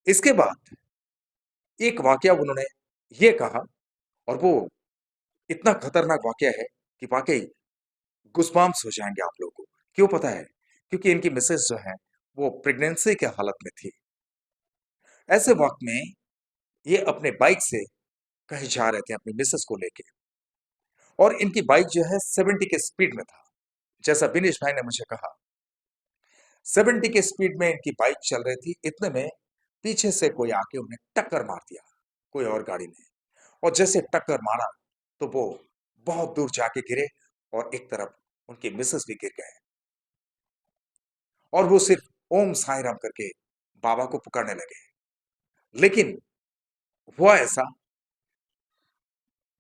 इसके बाद एक वाकया उन्होंने ये कहा, और वो इतना खतरनाक वाकया है कि वाकई गुस्पाम्स हो जाएंगे आप लोगों को। क्यों पता है? क्योंकि इनकी मिसेस जो है वो प्रेगनेंसी के हालत में थी। ऐसे वक्त में ये अपने बाइक से कहीं जा रहे थे अपनी मिसेस को लेके, और इनकी बाइक जो है 70 के स्पीड में था। जैसा बिनेश भाई ने मुझे कहा, 70 के स्पीड में इनकी बाइक चल रही थी। इतने में पीछे से कोई आके उन्हें टक्कर मार दिया, कोई और गाड़ी ने। और जैसे टक्कर मारा तो वो बहुत दूर जाके गिरे, और एक तरफ उनकी मिसेस भी गिर गए, और वो सिर्फ ओम साई राम करके बाबा को पुकारने लगे। लेकिन हुआ ऐसा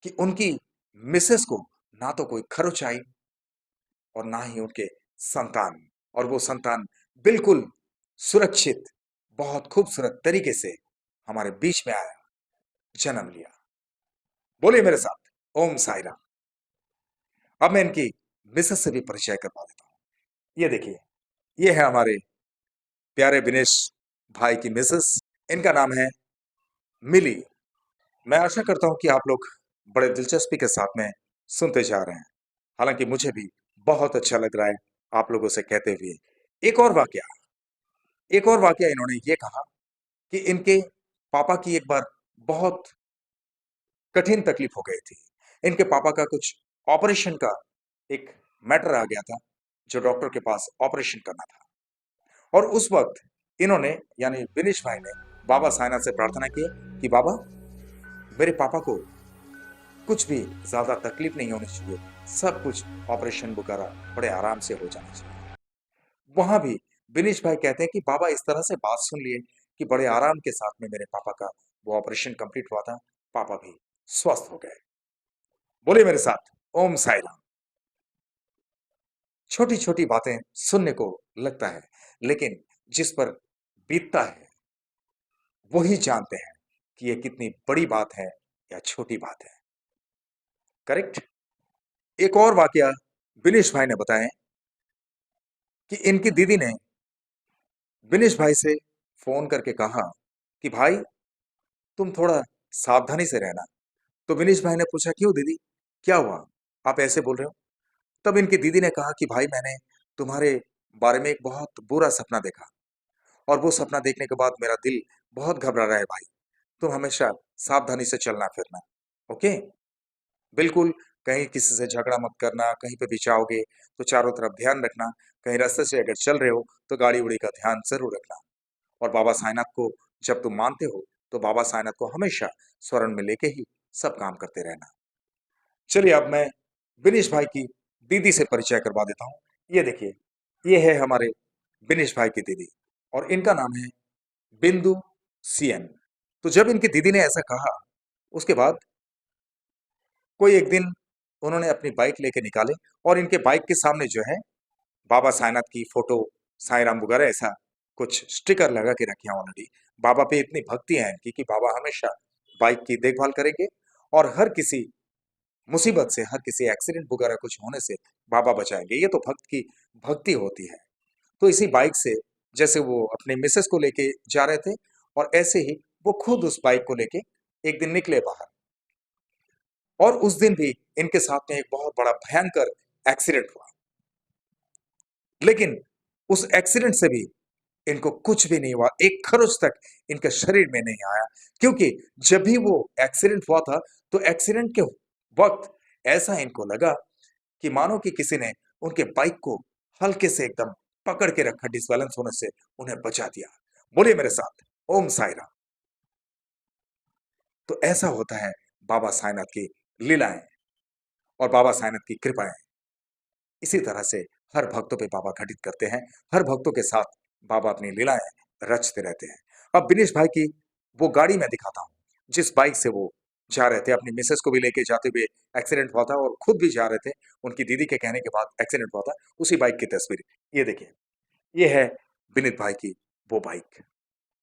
कि उनकी मिसेस को ना तो कोई खरोच आई और ना ही उनके संतान। और वो संतान बिल्कुल सुरक्षित, बहुत खूबसूरत तरीके से हमारे बीच में आया, जन्म लिया। बोलिए मेरे साथ, ओम साई राम। अब मैं इनकी मिसेस से भी परिचय करवा देता हूं। ये देखिए, ये है हमारे प्यारे विनेश भाई की मिसेस। इनका नाम है मिली। मैं आशा करता हूं कि आप लोग बड़े दिलचस्पी के साथ में सुनते जा रहे हैं। हालांकि मुझे भी बहुत अच्छा लग रहा है आप लोगों से कहते हुए। एक और वाकया, एक और वाकया इन्होंने ये कहा कि इनके पापा की एक बार बहुत कठिन तकलीफ हो गई थी। इनके पापा का कुछ ऑपरेशन का एक मैटर आ गया था, जो डॉक्टर के पास ऑपरेशन करना था। और उस वक्त इन्होंने, यानी विनेश भाई ने, बाबा साईनाथ से प्रार्थना की कि बाबा, मेरे पापा को कुछ भी ज्यादा तकलीफ नहीं होनी चाहिए, सब कुछ ऑपरेशन वगैरह बड़े आराम से हो जाना चाहिए। वहां भी विनेश भाई कहते हैं कि बाबा इस तरह से बात सुन लिए कि बड़े आराम के साथ में मेरे पापा का वो ऑपरेशन कंप्लीट हुआ था, पापा भी स्वस्थ हो गए। बोलिए मेरे साथ, ओम साई राम। छोटी छोटी बातें सुनने को लगता है, लेकिन जिस पर बीतता है वही जानते हैं कि ये कितनी बड़ी बात है या छोटी बात है। करेक्ट। एक और वाकया विनेश भाई ने बताया कि इनकी दीदी ने विनेश भाई से फोन करके कहा कि भाई, तुम थोड़ा सावधानी से रहना। तो विनेश भाई ने पूछा, क्यों दीदी, क्या हुआ, आप ऐसे बोल रहे हो? तब इनकी दीदी ने कहा कि भाई, मैंने तुम्हारे बारे में एक बहुत बुरा सपना देखा, और वो सपना देखने के बाद मेरा दिल बहुत घबरा रहा है भाई। तुम हमेशा सावधानी से चलना फिरना, ओके? बिल्कुल, कहीं किसी से झगड़ा मत करना, कहीं पे भी जाओगे तो चारों तरफ ध्यान रखना, कहीं रास्ते से अगर चल रहे हो तो गाड़ी उड़ी का ध्यान जरूर रखना। और बाबा साईनाथ को जब तुम मानते हो तो बाबा साईनाथ को हमेशा स्मरण में लेके ही सब काम करते रहना। चलिए, अब मैं विनेश भाई की दीदी से परिचय करवा देता हूँ। ये देखिए, ये है हमारे विनेश भाई की दीदी, और इनका नाम है बिंदु सीएन। तो जब इनकी दीदी ने ऐसा कहा, उसके बाद कोई एक दिन उन्होंने अपनी बाइक लेके निकाले, और इनके बाइक के सामने जो है बाबा साईनाथ की फोटो, साईं राम वगैरह ऐसा कुछ स्टिकर लगा के रखे हैं ऑलरेडी। बाबा पे इतनी भक्ति है इनकी कि बाबा हमेशा बाइक की देखभाल करेंगे और हर किसी मुसीबत से, हर किसी एक्सीडेंट वगैरह कुछ होने से बाबा बचाएंगे। ये तो भक्त की भक्ति होती है। तो इसी बाइक से जैसे वो अपने मिसेस को लेके जा रहे थे और ऐसे ही वो खुद उस बाइक को लेके एक दिन निकले बाहर, और उस दिन भी इनके साथ में एक बहुत बड़ा भयंकर एक्सीडेंट हुआ। लेकिन उस एक्सीडेंट से भी इनको कुछ भी नहीं हुआ, एक खरोच तक इनके शरीर में नहीं आया, क्योंकि जब भी वो एक्सीडेंट हुआ था तो एक्सीडेंट के वक्त ऐसा इनको लगा कि मानो कि किसी ने उनके बाइक को हल्के से एकदम पकड़ के रखा, डिसबैलेंस होने से उन्हें बचा दिया। बोलिए मेरे साथ, ओम साई राम। तो ऐसा होता है बाबा साईनाथ की लीलाएं और बाबा साईनाथ की कृपाएं। इसी तरह से हर भक्तों पे बाबा घटित करते हैं, हर भक्तों के साथ बाबा अपनी लीलाएं रचते रहते हैं। अब विनेश भाई की वो गाड़ी मैं दिखाता हूँ, जिस बाइक से वो जा रहे थे, अपनी मिसेस को भी लेके जाते हुए एक्सीडेंट हुआ था और खुद भी जा रहे थे, उनकी दीदी के कहने के बाद एक्सीडेंट हुआ था, उसी बाइक की तस्वीर ये देखिए। ये है विनीत भाई की वो बाइक।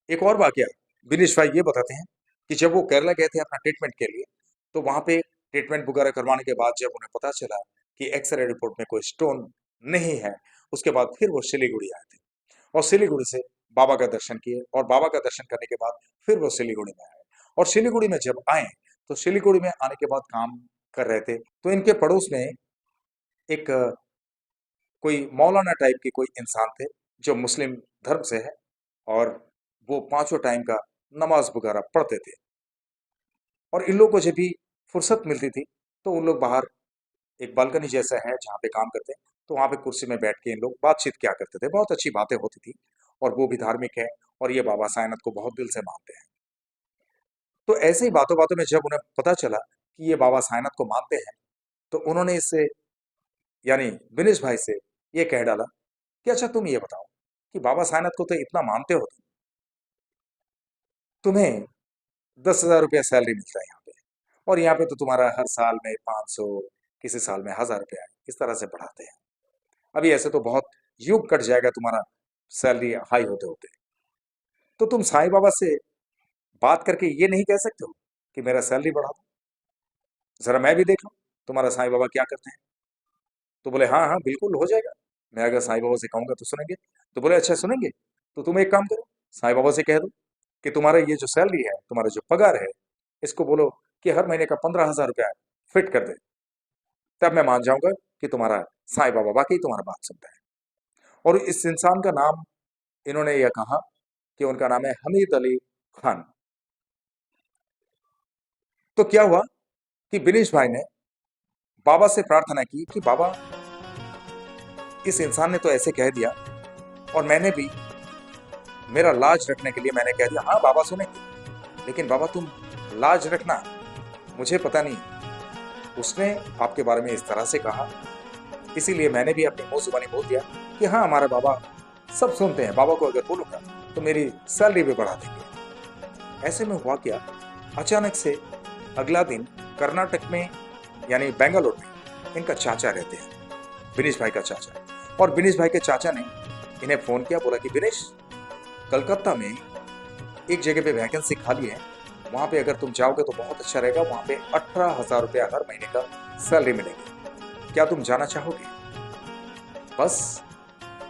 एक और वाकया विनेश भाई ये बताते हैं कि जब वो केरला गए थे अपना ट्रीटमेंट के लिए, तो वहां पे ट्रीटमेंट वगैरह करवाने के बाद जब उन्हें पता चला कि एक्सरे रिपोर्ट में कोई स्टोन नहीं है, उसके बाद फिर वो सिलीगुड़ी आए थे और सिलीगुड़ी से बाबा का दर्शन किए और बाबा का दर्शन करने के बाद फिर वो सिलीगुड़ी में आए। और सिलीगुड़ी में जब आए तो सिलीगुड़ी में आने के बाद काम कर रहे थे, तो इनके पड़ोस में एक कोई मौलाना टाइप के कोई इंसान थे जो मुस्लिम धर्म से है, और वो पांचों टाइम का नमाज वगैरह पढ़ते थे। और इन लोगों को जब भी फुर्सत मिलती थी तो उन लोग बाहर, एक बालकनी जैसा है जहाँ पे काम करते हैं, तो वहाँ पे कुर्सी में बैठ के इन लोग बातचीत क्या करते थे, बहुत अच्छी बातें होती थी। और वो भी धार्मिक है और ये बाबा साईनाथ को बहुत दिल से मानते हैं। तो ऐसे ही बातों बातों में जब उन्हें पता चला कि ये बाबा साईनाथ को मानते हैं, तो उन्होंने इससे, यानी विनेश भाई से, ये कह डाला कि अच्छा तुम ये बताओ कि बाबा साईनाथ को तो इतना मानते हो, तुम्हें 10,000 रुपया सैलरी मिलता है यहाँ पे, और यहाँ पे तो तुम्हारा हर साल में 500, किसी साल में 1,000 रुपया इस तरह से बढ़ाते हैं। अभी ऐसे तो बहुत युग कट जाएगा तुम्हारा सैलरी हाई होते होते, तो तुम साईं बाबा से बात करके ये नहीं कह सकते हो कि मेरा सैलरी बढ़ा दो, जरा मैं भी देख लूं तुम्हारा साईं बाबा क्या करते हैं। तो बोले हाँ हाँ बिल्कुल हो जाएगा, मैं अगर साईं बाबा से कहूंगा तो सुनेंगे। तो बोले अच्छा सुनेंगे, तो तुम एक काम करो, साईं बाबा से कह दो कि तुम्हारा ये जो सैलरी है, तुम्हारा जो पगार है, इसको बोलो कि हर महीने का 15,000 रुपया फिट कर दे, तब मैं मान जाऊंगा कि तुम्हारा साईं बाबा वाकई तुम्हारा बात सुनता है। और इस इंसान का नाम, इन्होंने यह कहा कि उनका नाम है हमीद अली खान। तो क्या हुआ कि विनेश भाई ने बाबा से प्रार्थना की कि बाबा, इस इंसान ने तो ऐसे कह दिया, और मैंने भी मेरा लाज रखने के लिए मैंने कह दिया हाँ बाबा सुनेंगे, लेकिन बाबा तुम लाज रखना, मुझे पता नहीं उसने आपके बारे में इस तरह से कहा, इसीलिए मैंने भी अपनी मुंह जुबानी बोल दिया कि हाँ हमारे बाबा सब सुनते हैं, बाबा को अगर बोलूंगा तो मेरी सैलरी भी बढ़ा देंगे। ऐसे में हुआ क्या, अचानक से अगला दिन कर्नाटक में, यानी बेंगलोर में इनका चाचा रहते हैं, विनेश भाई का चाचा। और विनेश भाई के चाचा ने इन्हें फोन किया, बोला कि विनेश, कलकत्ता में एक जगह पे वैकेंसी खाली है, वहां पे अगर तुम जाओगे तो बहुत अच्छा रहेगा, वहां पे 18,000 रुपया हर महीने का सैलरी मिलेगी, क्या तुम जाना चाहोगे? बस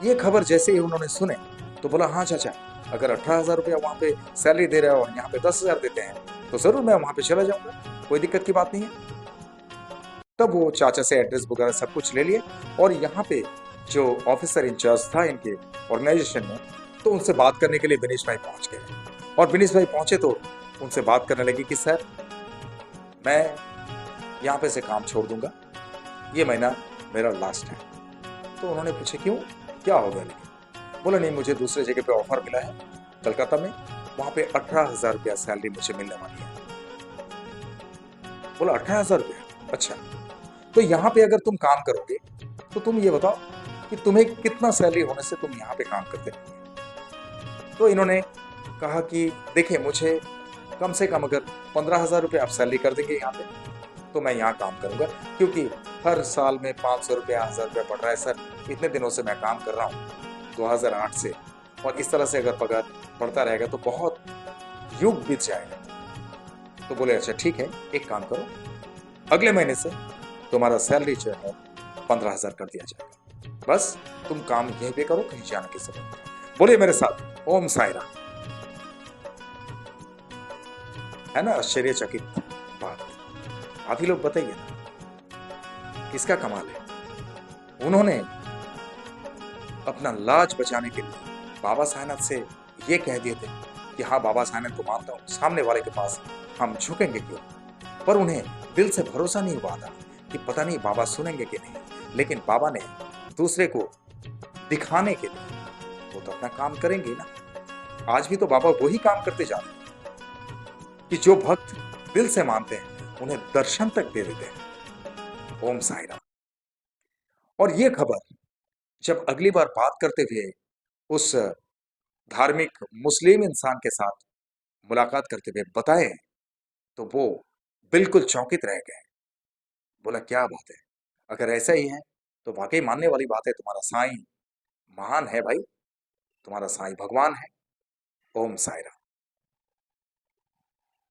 ये खबर जैसे ही उन्होंने सुने तो बोला हाँ चाचा, अगर 18,000 रुपया वहां पे सैलरी दे रहे हो और यहाँ पे 10,000 देते हैं तो जरूर मैं वहां पे चला जाऊंगा, कोई दिक्कत की बात नहीं है। तब वो चाचा से एड्रेस वगैरह सब कुछ ले लिए, और यहाँ पे जो ऑफिसर इंचार्ज था इनके ऑर्गेनाइजेशन में, तो उनसे बात करने के लिए विनेश भाई पहुंच गए। और विनेश भाई पहुंचे तो उनसे बात करने लगे कि सर, मैं यहाँ पे से काम छोड़ दूंगा, ये महीना मेरा लास्ट है। तो उन्होंने पूछा क्यों, क्या हो गया? लेकिन बोला नहीं, मुझे दूसरे जगह पे ऑफर मिला है कलकत्ता में, वहां पे 18,000 रुपया सैलरी मुझे मिलने वाली है। बोला 18,000 रुपया, अच्छा, तो यहाँ पे अगर तुम काम करोगे तो तुम ये बताओ कि तुम्हें कितना सैलरी होने से तुम यहाँ पे काम करते रहोगे? तो इन्होंने कहा कि देखिए, मुझे कम से कम अगर 15,000 रुपये आप सैलरी कर देंगे यहाँ पे तो मैं यहाँ काम करूंगा, क्योंकि हर साल में 500 रुपया 1,000 रुपया बढ़ रहा है सर, इतने दिनों से मैं काम कर रहा हूँ 2008 से, और इस तरह से अगर पगार बढ़ता रहेगा तो बहुत युग बीत जाएगा। तो बोले अच्छा ठीक है, एक काम करो, अगले महीने से तुम्हारा सैलरी जो है 15,000 कर दिया जाएगा, बस तुम काम यहीं पे करो, कहीं जाने की जरूरत नहीं। बोलिए मेरे साथ ओम साई राम। है ना आश्चर्यचकित बात? आप ही लोग बताइए ना, किसका कमाल है? उन्होंने अपना लाज बचाने के लिए बाबा साहब से ये कह दिए थे कि हाँ बाबा साहब को मानता हूं, सामने वाले के पास हम झुकेंगे क्यों। पर उन्हें दिल से भरोसा नहीं हुआ था कि पता नहीं बाबा सुनेंगे कि नहीं, लेकिन बाबा ने दूसरे को दिखाने के लिए वो तो अपना काम करेंगे ना। आज भी तो बाबा वही काम करते जा रहे हैं कि जो भक्त दिल से मानते हैं उन्हें दर्शन तक दे देते हैं। ओम साई राम। और ये खबर जब अगली बार बात करते हुए उस धार्मिक मुस्लिम इंसान के साथ मुलाकात करते हुए बताए, तो वो बिल्कुल चौंकित रह गए। बोला क्या बात है, अगर ऐसा ही है तो वाकई मानने वाली बात है, तुम्हारा साईं महान है भाई, तुम्हारा साईं भगवान है। ओम साई राम।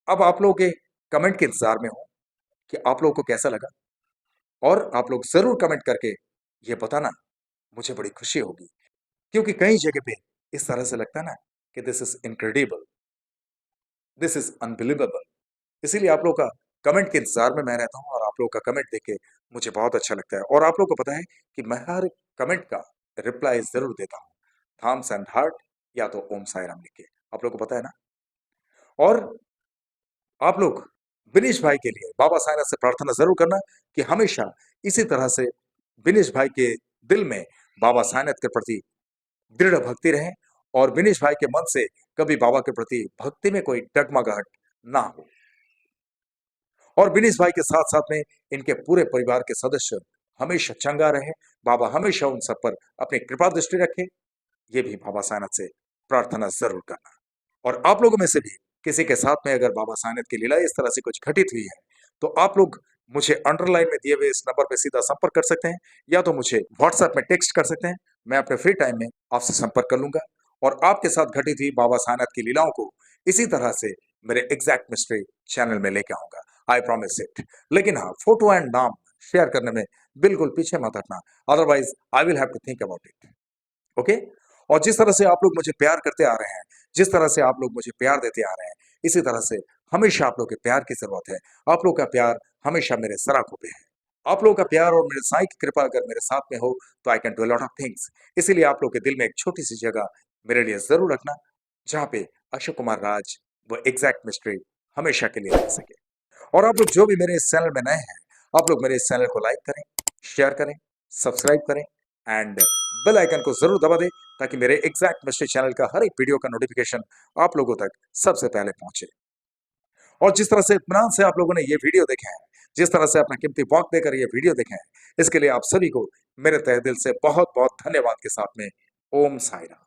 अब आप लोगों के कमेंट के इंतजार में हूं कि आप लोगों को कैसा लगा, और आप लोग जरूर कमेंट करके ये बताना, मुझे बड़ी खुशी होगी। क्योंकि कई जगह पे इस तरह से लगता है ना कि this is incredible, this is unbelievable. इसीलिए आप लोगों का कमेंट के इंतजार में मैं रहता हूं, और आप लोगों का कमेंट देख के मुझे बहुत अच्छा लगता है। और आप लोगों को पता है कि मैं हर कमेंट का रिप्लाई जरूर देता हूँ, थम्स एंड हार्ट या तो ओम साई राम लिख के, आप लोगों को पता है ना। और आप लोग विनेश भाई के लिए बाबा साईनाथ से प्रार्थना जरूर करना कि हमेशा इसी तरह से विनेश भाई के दिल में बाबा साईनाथ के प्रति दृढ़ भक्ति रहे, और विनेश भाई के मन से कभी बाबा के प्रति भक्ति में कोई डगमगाहट ना हो। और विनेश भाई के साथ साथ में इनके पूरे परिवार के सदस्य हमेशा चंगा रहे, बाबा हमेशा उन सब पर अपनी कृपा दृष्टि रखे, ये भी बाबा साईनाथ से प्रार्थना जरूर करना। और आप लोगों में से भी किसी के साथ में अगर बाबा साईनाथ की लीला इस तरह से कुछ घटित हुई है, तो आप लोग मुझे अंडरलाइन में दिए हुए इस नंबर पे सीधा संपर्क कर सकते हैं, या तो मुझे व्हाट्सएप में टेक्स्ट कर सकते हैं। मैं अपने फ्री टाइम में आपसे संपर्क कर लूंगा, और आपके साथ घटित हुई बाबा साईनाथ की लीलाओं को इसी तरह से मेरे एग्जैक्ट मिस्ट्री चैनल में लेके आऊंगा, आई प्रॉमिस इट। लेकिन हाँ, फोटो एंड नाम शेयर करने में बिल्कुल पीछे मत हटना, otherwise I will have to think about it. Okay. और जिस तरह से आप लोग मुझे प्यार करते आ रहे हैं, जिस तरह से आप लोग मुझे प्यार देते आ रहे हैं, इसी तरह से हमेशा आप लोग के प्यार की जरूरत है। आप लोग का प्यार हमेशा मेरे सराखों पे है। आप लोगों का प्यार और मेरे साईं की कृपा अगर मेरे साथ में हो तो I can do lot of things. इसीलिए आप लोग के दिल में एक छोटी सी जगह मेरे लिए जरूर रखना, जहाँ पे अशोक कुमार राज वो एग्जैक्ट मिस्ट्री हमेशा के लिए रह सके। और आप लोग जो भी मेरे इस चैनल में नए हैं, आप लोग मेरे इस चैनल को लाइक करें, शेयर करें, सब्सक्राइब करें, एंड बेल आइकन को जरूर दबा दें, ताकि मेरे एग्जैक्ट मिस्ट्री चैनल का हर एक वीडियो का नोटिफिकेशन आप लोगों तक सबसे पहले पहुंचे। और जिस तरह से इत्मीनान से आप लोगों ने ये वीडियो देखे हैं, जिस तरह से अपना कीमती वक्त देकर ये वीडियो देखे हैं, इसके लिए आप सभी को मेरे तहे दिल से बहुत बहुत धन्यवाद के साथ में ओम साई राम।